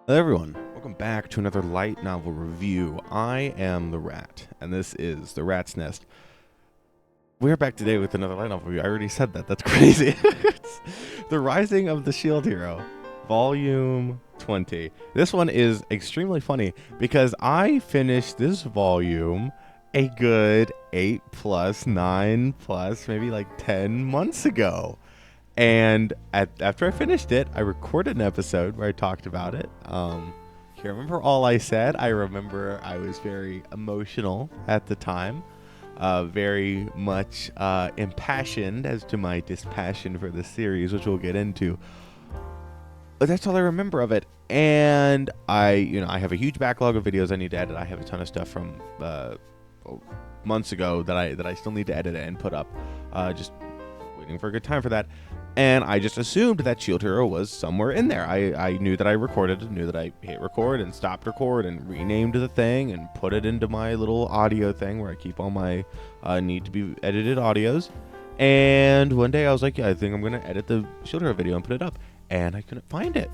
Hello everyone, welcome back to another light novel review. I am the Rat, and this is The Rat's Nest. We're back today with another light novel review. I already said that, that's crazy. It's The Rising of the Shield Hero, Volume 20. This one is extremely funny because I finished this volume a good 8 plus, 9 plus, maybe like 10 months ago. And after I finished it, I recorded an episode where I talked about it. Can't remember all I said. I remember I was very emotional at the time, very much impassioned as to my dispassion for the series, which we'll get into. But that's all I remember of it. And I have a huge backlog of videos I need to edit. I have a ton of stuff from months ago that I still need to edit and put up. Just waiting for a good time for that. And I just assumed that Shield Hero was somewhere in there. I knew that I recorded, knew that I hit record and stopped record and renamed the thing and put it into my little audio thing where I keep all my need to be edited audios. And one day I was like, yeah, I think I'm going to edit the Shield Hero video and put it up. And I couldn't find it.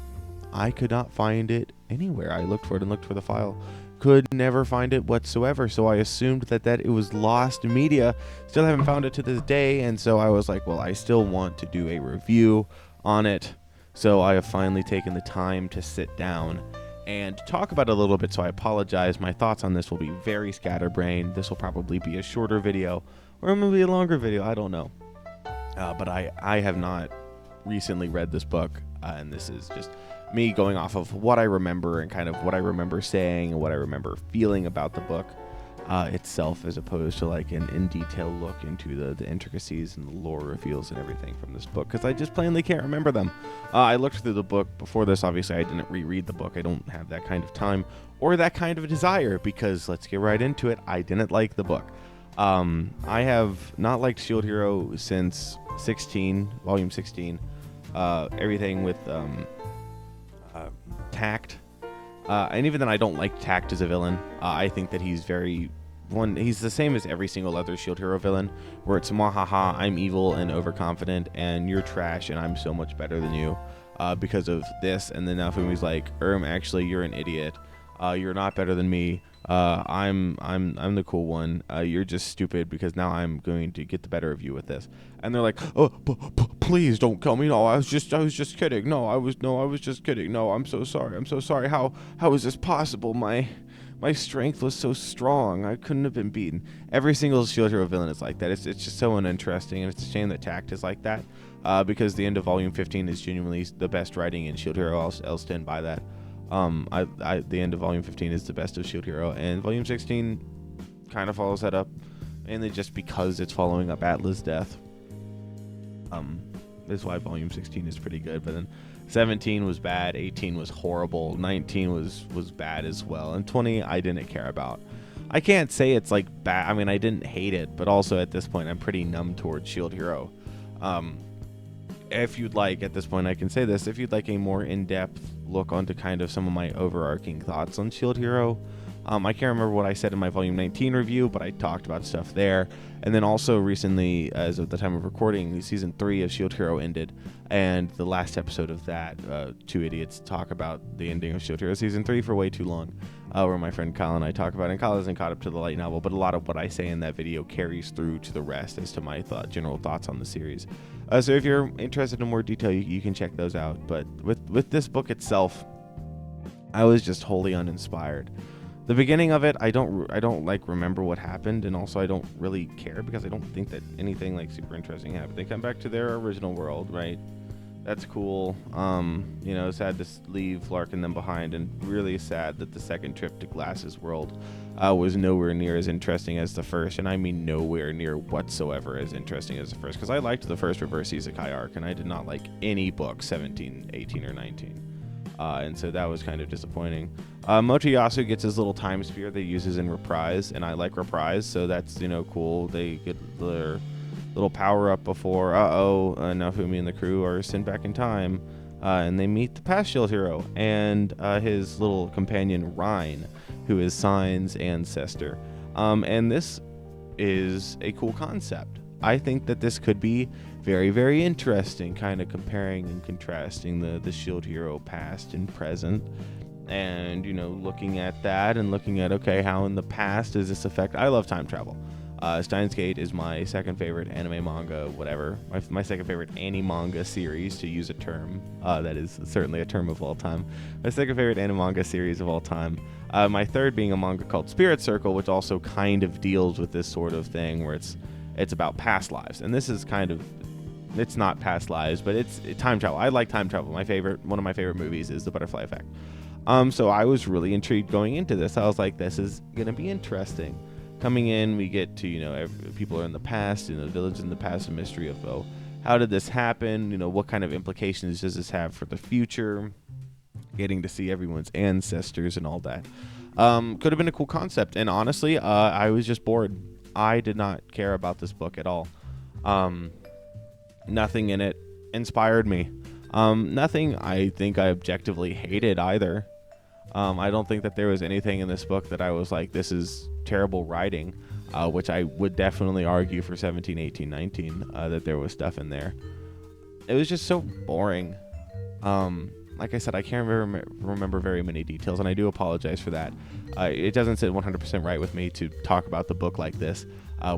I could not find it anywhere. I looked for it and looked for the file. Could never find it whatsoever, so I assumed that it was lost media. Still haven't found it to this day, and so I was like, well, I still want to do a review on it. So I have finally taken the time to sit down and talk about it a little bit, so I apologize. My thoughts on this will be very scatterbrained. This will probably be a shorter video, or maybe a longer video, I don't know. But I have not recently read this book, and this is just me going off of what I remember and kind of what I remember saying and what I remember feeling about the book itself, as opposed to like an in-detail look into the intricacies and the lore reveals and everything from this book, because I just plainly can't remember them. I looked through the book before this. Obviously, I didn't reread the book. I don't have that kind of time or that kind of desire, because let's get right into it. I didn't like the book. I have not liked Shield Hero since volume 16. Everything with Tact, and even then I don't like Tact as a villain. I think that he's he's the same as every single other Shield Hero villain, where it's mwahaha, I'm evil and overconfident and you're trash and I'm so much better than you because of this. And then Nafumi's like, actually you're an idiot, you're not better than me, I'm the cool one, you're just stupid because now I'm going to get the better of you with this. And they're like, oh, please don't kill me. No, I was just kidding. No, I was just kidding. No, I'm so sorry. How is this possible? My strength was so strong. I couldn't have been beaten. Every single Shield Hero villain is like that. It's just so uninteresting, and it's a shame that Tact is like that, because the end of volume 15 is genuinely the best writing in Shield Hero. I'll stand by that. The end of volume 15 is the best of Shield Hero, and volume 16 kind of follows that up, mainly just because it's following up Atla's death. That's why volume 16 is pretty good. But then 17 was bad, 18 was horrible, 19 was bad as well, and 20 I didn't care about. I can't say it's like bad. I mean, I didn't hate it, but also at this point I'm pretty numb towards Shield Hero. If you'd like, at this point I can say this, if you'd like a more in-depth look onto kind of some of my overarching thoughts on Shield Hero, I can't remember what I said in my volume 19 review, but I talked about stuff there. And then also recently, as of the time of recording, season 3 of Shield Hero ended, and the last episode of that, two idiots talk about the ending of Shield Hero season 3 for way too long, where my friend Kyle and I talk about it, and Kyle hasn't caught up to the light novel, but a lot of what I say in that video carries through to the rest as to my general thoughts on the series. So if you're interested in more detail, you can check those out. But with this book itself, I was just wholly uninspired. The beginning of it, I don't like remember what happened, and also I don't really care because I don't think that anything like super interesting happened. They come back to their original world, right? That's cool. Sad to leave Lark and them behind, and really sad that the second trip to Glass's world was nowhere near as interesting as the first, and I mean nowhere near whatsoever as interesting as the first, because I liked the first reverse isekai arc, and I did not like any book 17, 18, or 19. And so that was kind of disappointing. Motoyasu gets his little time spear that he uses in Reprise, and I like Reprise, so that's, cool. They get their little power up before, Naofumi and the crew are sent back in time, and they meet the past Shield Hero, and his little companion, Rhine, who is Sign's ancestor. And this is a cool concept. I think that this could be very, very interesting, kind of comparing and contrasting the Shield Hero past and present, And, looking at that and looking at, okay, how in the past does this affect... I love time travel. Steins Gate is my second favorite anime manga, whatever. My second favorite manga series, to use a term that is certainly a term of all time. My second favorite manga series of all time. My third being a manga called Spirit Circle, which also kind of deals with this sort of thing where it's about past lives. And this is kind of... It's not past lives, but it's time travel. I like time travel. One of my favorite movies is The Butterfly Effect. So I was really intrigued going into this. I was like, this is going to be interesting. Coming in, we get to, people are in the past, the village in the past, a mystery of, how did this happen? What kind of implications does this have for the future? Getting to see everyone's ancestors and all that. Could have been a cool concept. And honestly, I was just bored. I did not care about this book at all. Nothing in it inspired me. Nothing I think I objectively hated either. I don't think that there was anything in this book that I was like, this is terrible writing, which I would definitely argue for 17, 18, 19, that there was stuff in there. It was just so boring. Like I said, I can't remember very many details, and I do apologize for that. It doesn't sit 100% right with me to talk about the book like this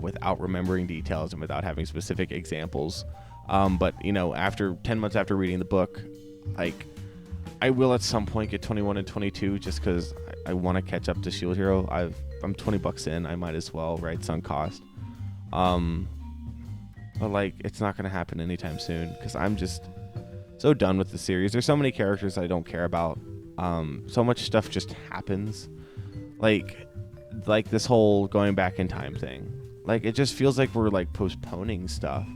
without remembering details and without having specific examples. But, after 10 months after reading the book, like, I will at some point get 21 and 22 just because I want to catch up to Shield Hero. I'm $20 in. I might as well, right? Sunk cost. But, like, it's not going to happen anytime soon because I'm just so done with the series. There's so many characters I don't care about. So much stuff just happens. Like this whole going back in time thing. Like, it just feels like we're, like, postponing stuff.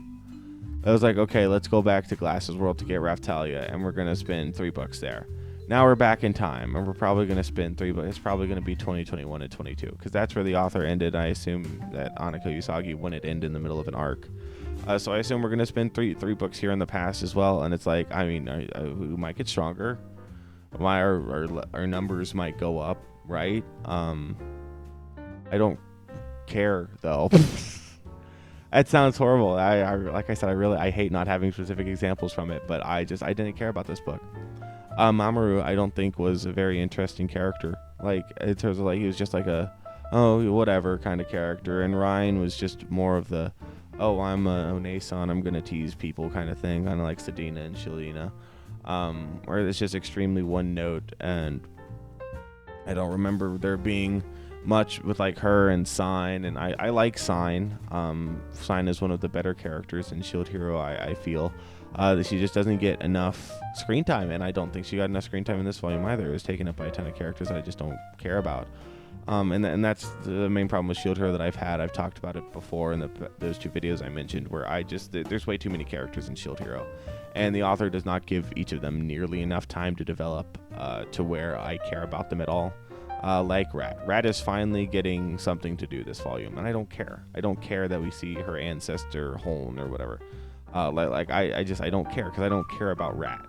I was like, okay, let's go back to Glass's World to get Raftalia, and we're going to spend $3 there. Now we're back in time, and we're probably going to spend $3. It's probably going to be 2021 and 22, because that's where the author ended. I assume that Aneko Yusagi wouldn't end in the middle of an arc. So I assume we're going to spend three books here in the past as well, and it's like, I mean, we might get stronger. Our numbers might go up, right? I don't care, though. It sounds horrible. I like I said, I hate not having specific examples from it, but I didn't care about this book. Mamoru, I don't think, was a very interesting character. Like, in terms of, like, he was just like a, oh, whatever kind of character, and Ryan was just more of the, oh, I'm a Onesan, I'm gonna tease people kind of thing, kind of like Sedina and Shalina, where it's just extremely one note, and I don't remember there being much with like her and Sign, and I like Sign. Sign is one of the better characters in Shield Hero, I feel. That she just doesn't get enough screen time, and I don't think she got enough screen time in this volume either. It was taken up by a ton of characters I just don't care about. And that's the main problem with Shield Hero that I've had. I've talked about it before in those two videos I mentioned, where there's way too many characters in Shield Hero, and the author does not give each of them nearly enough time to develop to where I care about them at all. Like Rat. Rat is finally getting something to do this volume, and I don't care. I don't care that we see her ancestor Hone or whatever. I don't care, because I don't care about Rat,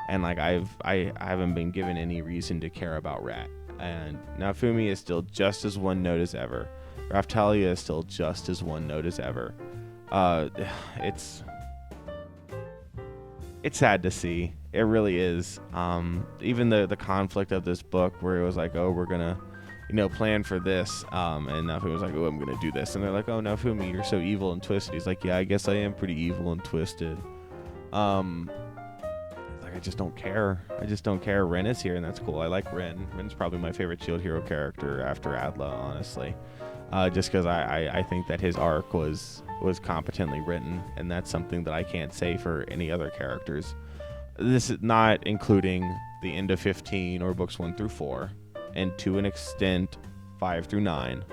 and like I haven't been given any reason to care about Rat. And Naofumi is still just as one note as ever. Raftalia is still just as one note as ever. It's sad to see. It really is. Even the conflict of this book, where it was like, oh, we're gonna, plan for this, and Naofumi was like, oh, I'm gonna do this, and they're like, oh, Naofumi, you're so evil and twisted. He's like, yeah, I guess I am pretty evil and twisted. I just don't care. Ren is here, and that's cool. I like Ren. Ren's probably my favorite Shield Hero character after Adla, honestly. Just because I think that his arc was competently written, and that's something that I can't say for any other characters. This is not including the end of 15 or books 1 through 4, and to an extent 5 through 9.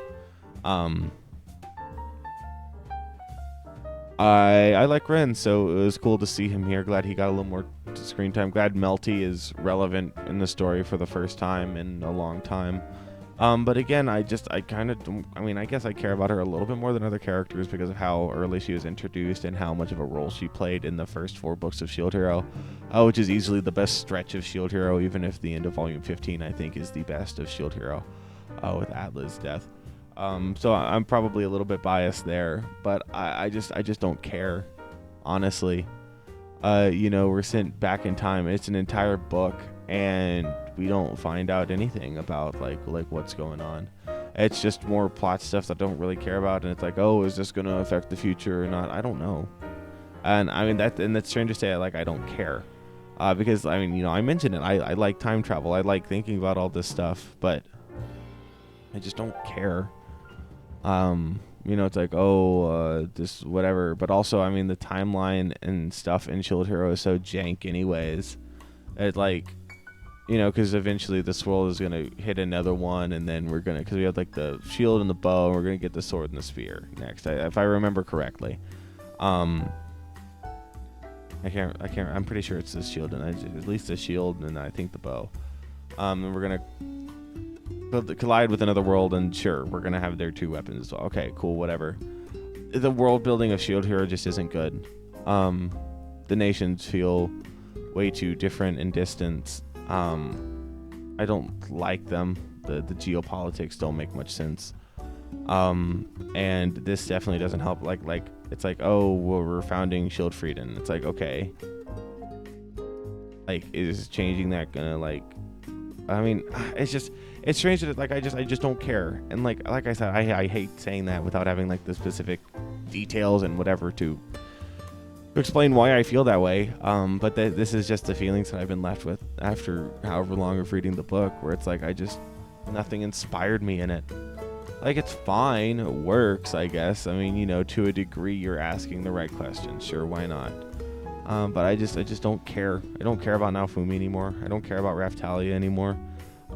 I like Ren, so it was cool to see him here. Glad he got a little more screen time. Glad Melty is relevant in the story for the first time in a long time. But again, I guess I care about her a little bit more than other characters because of how early she was introduced and how much of a role she played in the first 4 books of Shield Hero, which is easily the best stretch of Shield Hero, even if the end of Volume 15, I think, is the best of Shield Hero, with Atla's death. So I'm probably a little bit biased there, but I just don't care, honestly. We're sent back in time. It's an entire book, and we don't find out anything about like what's going on. It's just more plot stuff that I don't really care about, and it's like, oh, is this gonna affect the future or not? I don't know. And I mean that's strange to say. I don't care, because I mean, I mentioned it. I like time travel. I like thinking about all this stuff, but I just don't care. It's like, oh, this whatever. But also, I mean, the timeline and stuff in Shield Hero is so jank, anyways. It like, because eventually this world is gonna hit another one, and then because we have like the shield and the bow, and we're gonna get the sword and the spear next, if I remember correctly. I can't. I'm pretty sure it's the shield, and at least the shield, and I think the bow. And we're gonna collide with another world, and sure, we're gonna have their 2 weapons as well. Okay, cool, whatever. The world building of Shield Hero just isn't good. The nations feel way too different and distant. I don't like them. The geopolitics don't make much sense. And this definitely doesn't help. Like it's like, oh, well, we're founding Shield Frieden. It's like, okay, like, is changing that gonna I mean, it's strange that I just don't care. And like I said, I hate saying that without having like the specific details and whatever to explain why I feel that way. But this is just the feelings that I've been left with after however long of reading the book, where it's like nothing inspired me in it. Like, it's fine, it works, I guess. I mean, to a degree, you're asking the right questions. Sure, why not? But I just don't care. I don't care about Naofumi anymore. I don't care about Raftalia anymore.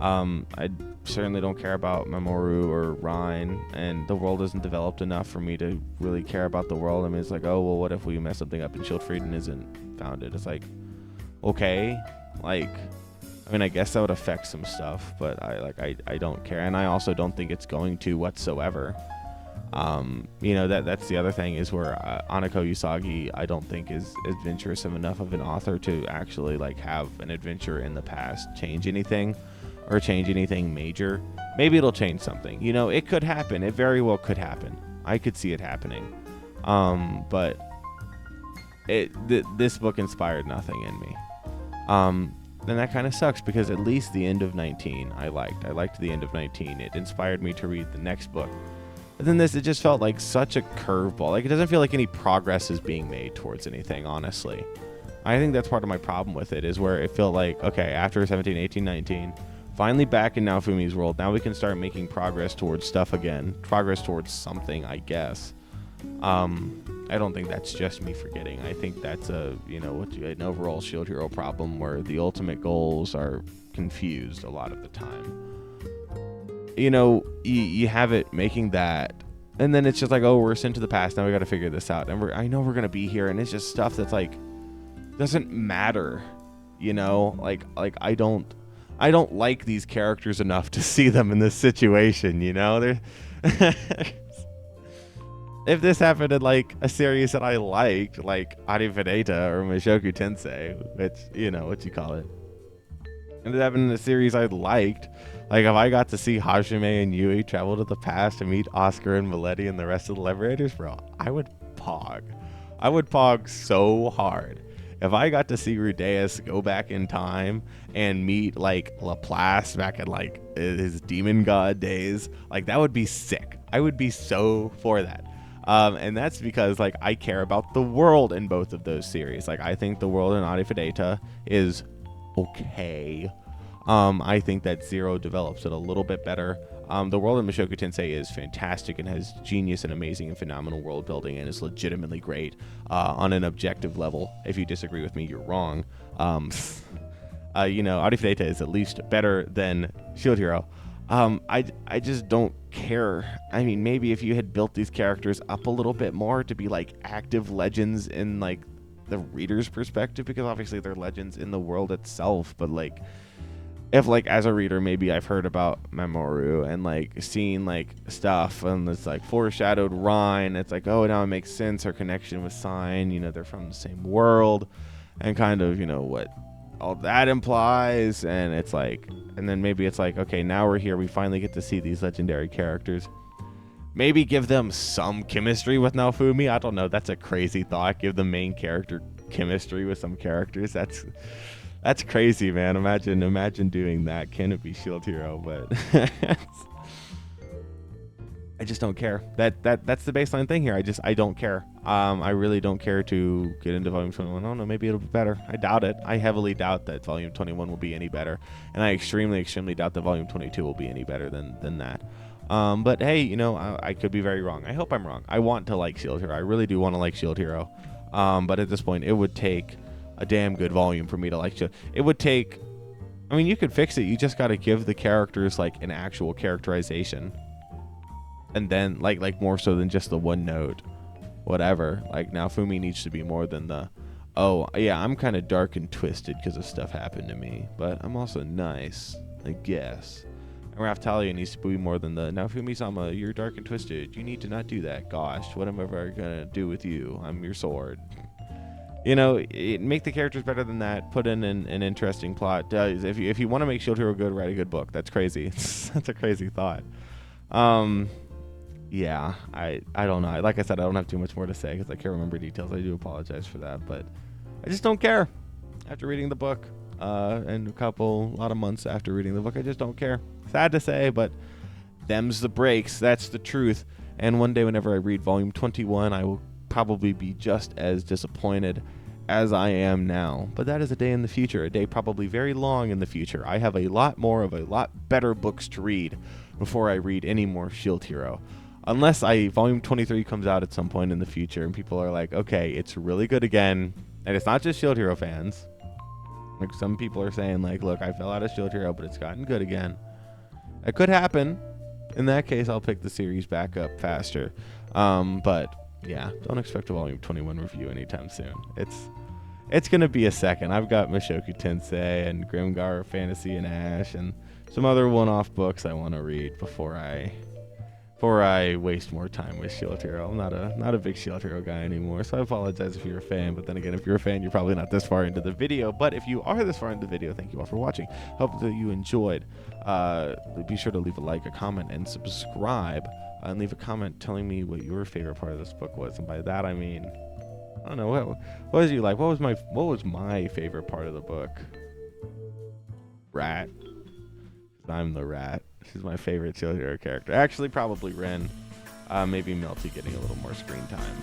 I certainly don't care about Mamoru or Rhine, and the world isn't developed enough for me to really care about the world. I mean, it's like, oh, well, what if we mess something up and Shield Frieden isn't founded? It's like, okay, I mean, I guess that would affect some stuff, but I don't care, and I also don't think it's going to whatsoever. That's the other thing, is where Aneko Yusagi, I don't think, is adventurous enough of an author to actually have an adventure in the past change anything, or change anything major. Maybe it'll change something. It could happen. It very well could happen. I could see it happening. But this book inspired nothing in me. And that kind of sucks, because at least the end of 19 I liked. I liked the end of 19. It inspired me to read the next book. But then it just felt like such a curveball. It doesn't feel like any progress is being made towards anything, honestly. I think that's part of my problem with it, is where it felt like, okay, after 17, 18, 19, finally back in Naofumi's world, now we can start making progress towards stuff again. Progress towards something, I guess. I don't think that's just me forgetting. I think that's an overall Shield Hero problem, where the ultimate goals are confused a lot of the time. You have it making that, and then it's just like, oh, we're sent to the past, now we got to figure this out, and I know we're gonna be here, and it's just stuff that's doesn't matter. I don't like these characters enough to see them in this situation. They're if this happened in a series that I liked, like Arifureta or Mushoku Tensei, which, what you call it, and it happened in a series I liked, if I got to see Hajime and Yui travel to the past to meet Oscar and Maletti and the rest of the Liberators, bro, I would pog. I would pog so hard. If I got to see Rudeus go back in time and meet Laplace back in his demon god days, that would be sick. I would be so for that. And that's because I care about the world in both of those series. I think the world in Arifureta is okay. I think that Zero develops it a little bit better. The world in Mushoku Tensei is fantastic and has genius and amazing and phenomenal world building, and is legitimately great on an objective level. If you disagree with me, you're wrong. Arifureta is at least better than Shield Hero. I just don't care. I mean, maybe if you had built these characters up a little bit more to be active legends in the reader's perspective, because obviously they're legends in the world itself, but if as a reader, maybe I've heard about Mamoru and seen stuff, and it's foreshadowed Rhine, it's oh, now it makes sense, her connection with Sign, they're from the same world, and kind of what all that implies, and it's and then maybe it's okay, now we're here, we finally get to see these legendary characters, maybe give them some chemistry with Naofumi. I don't know, that's a crazy thought. Give the main character chemistry with some characters. That's crazy, man. Imagine doing that. Can it be Shield Hero? But I just don't care. That's the baseline thing here. I don't care. I really don't care to get into Volume 21. I don't know, maybe it'll be better. I doubt it. I heavily doubt that Volume 21 will be any better, and I extremely doubt that Volume 22 will be any better than that. But hey, you know, I could be very wrong. I hope I'm wrong. I want to like Shield Hero. I really do want to like Shield Hero. But at this point, it would take a damn good volume for me to like Shield. It would take. I mean, you could fix it. You just got to give the characters like an actual characterization. And then, like more so than just the one note, whatever. Like, now Fumi needs to be more than the, oh, yeah, I'm kind of dark and twisted because of stuff happened to me. But I'm also nice, I guess. And Raftalia needs to be more than the, now Fumi-sama, you're dark and twisted. You need to not do that. Gosh, what am I ever going to do with you? I'm your sword. You know, make the characters better than that. Put in an interesting plot. If you want to make Shield Hero good, write a good book. That's crazy. That's a crazy thought. Yeah, I don't know. Like I said, I don't have too much more to say because I can't remember details. I do apologize for that, but I just don't care. After reading the book, and a lot of months after reading the book, I just don't care. Sad to say, but them's the breaks. That's the truth. And one day, whenever I read Volume 21, I will probably be just as disappointed as I am now. But that is a day in the future, a day probably very long in the future. I have a lot better books to read before I read any more Shield Hero. Unless Volume 23 comes out at some point in the future and people are like, okay, it's really good again. And it's not just Shield Hero fans. Like, some people are saying, like, look, I fell out of Shield Hero, but it's gotten good again. It could happen. In that case, I'll pick the series back up faster. But, yeah, don't expect a Volume 21 review anytime soon. It's going to be a second. I've got Mushoku Tensei and Grimgar Fantasy and Ash and some other one-off books I want to read before I waste more time with Shield Hero. I'm not a big Shield Hero guy anymore, so I apologize if you're a fan. But then again, if you're a fan, you're probably not this far into the video. But if you are this far into the video, thank you all for watching. Hope that you enjoyed. Be sure to leave a like, a comment, and subscribe. And leave a comment telling me what your favorite part of this book was. And by that I mean, I don't know, what was you like? What was my favorite part of the book? Rat. I'm the rat. She's my favorite Shield Hero character. Actually, probably Ren. Maybe Melty getting a little more screen time.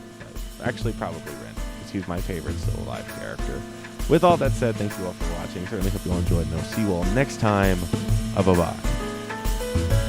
But actually, probably Ren. She's my favorite still alive character. With all that said, thank you all for watching. Certainly hope you all enjoyed, and I'll see you all next time. Bye-bye.